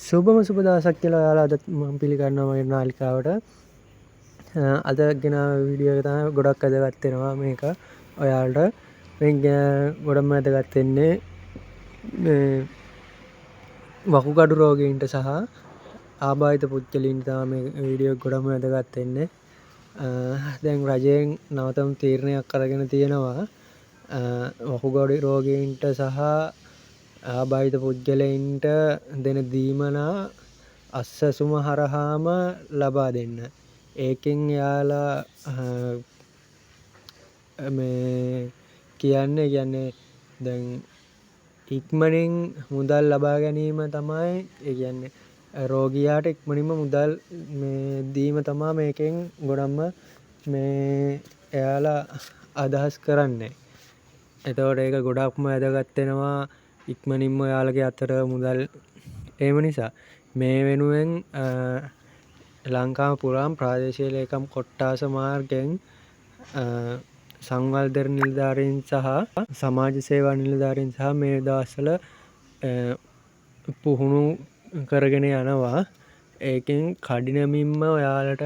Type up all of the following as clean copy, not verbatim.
සුබම සුබ දවසක් කියලා ඔයාලා අද මම පිළිගන්නවා මගේ නාලිකාවට. අද ගෙන වීඩියෝ එක තමයි ගොඩක් වැදගත් වෙනවා මේක ඔයාලට. මේක ගොඩක් වැදගත් වෙන්නේ මේ වකුගඩු රෝගීන්ට සහ ආබාධිත පුද්ගලයින්ට තමයි මේ වීඩියෝ ගොඩක් වැදගත් වෙන්නේ. දැන් රජයෙන් නවතම තීරණයක් අරගෙන තියෙනවා වකුගඩු රෝගීන්ට සහ ආබාධිත පුද්ගලයින්ට දෙන දීමනා අස්සසුම හරහාම ලබා දෙන්න. ඒකෙන් යාලා මේ කියන්නේ දැන් ඉක්මනින් මුදල් ලබා ගැනීම තමයි ඒ කියන්නේ රෝගියාට ඉක්මනින්ම මුදල් මේ දීම තමයි මේකෙන් ගොඩක්ම මේ එයාලා අදහස් කරන්නේ. එතකොට ඒක ගොඩක්ම වැදගත් වෙනවා ඉක්මනින්ම ඔයාලගේ අතට මුදල් ඒම නිසා මේ වෙනුවෙන් ලංකාව පුරාම ප්‍රාදේශීය ලේකම් කොට්ටාස මාර්ගයෙන් සංවර්ධන නිලධාරීන් සහ සමාජ සේවා නිලධාරීන් සහ මේ දවස්වල පුහුණු කරගෙන යනවා. ඒකෙන් කඩිනමින්ම ඔයාලට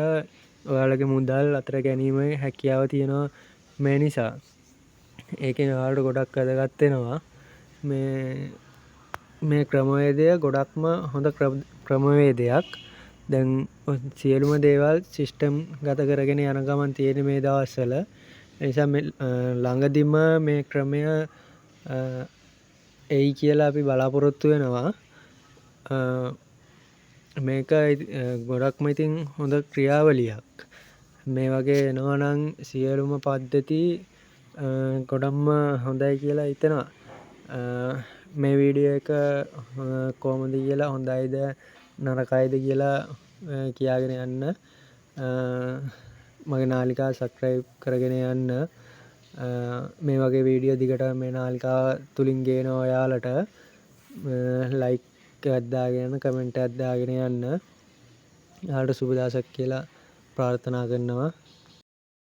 ඔයාලගේ මුදල් අතට ගැනීමේ හැකියාව තියෙනවා. මේ නිසා ඒකෙන් ඔයාලට ගොඩක් වැදගත් වෙනවා. මේ ක්‍රමවේදය ගොඩක්ම හොඳ ක්‍රමවේදයක්. දැන් සියලුම දේවල් සිස්ටම් ගත කරගෙන යන ගමන් තියෙන මේ දවස්වල. ඒ නිසා ළඟදිම මේ ක්‍රමය එයි කියලා අපි බලාපොරොත්තු වෙනවා. මේක ගොඩක්ම ඉතින් හොඳ ක්‍රියාවලියක්. මේ වගේ එනවා නම් සියලුම පද්ධති ගොඩක්ම හොඳයි කියලා හිතෙනවා. මේ වීඩියෝ එක කොහොමද කියලා හොඳයිද නරකයිද කියලා කියාගෙන යන්න. මගේ නාලිකාව සබ්ස්ක්‍රයිබ් කරගෙන යන්න. මේ වගේ වීඩියෝ දිගට මේ නාලිකාව තුලින් ගේනවා ඔයාලට. ලයික් එකක් දාගෙන කමෙන්ට් එකක් දාගෙන යන්න. ඔයාලට සුබ දවසක් කියලා ප්‍රාර්ථනා කරනවා.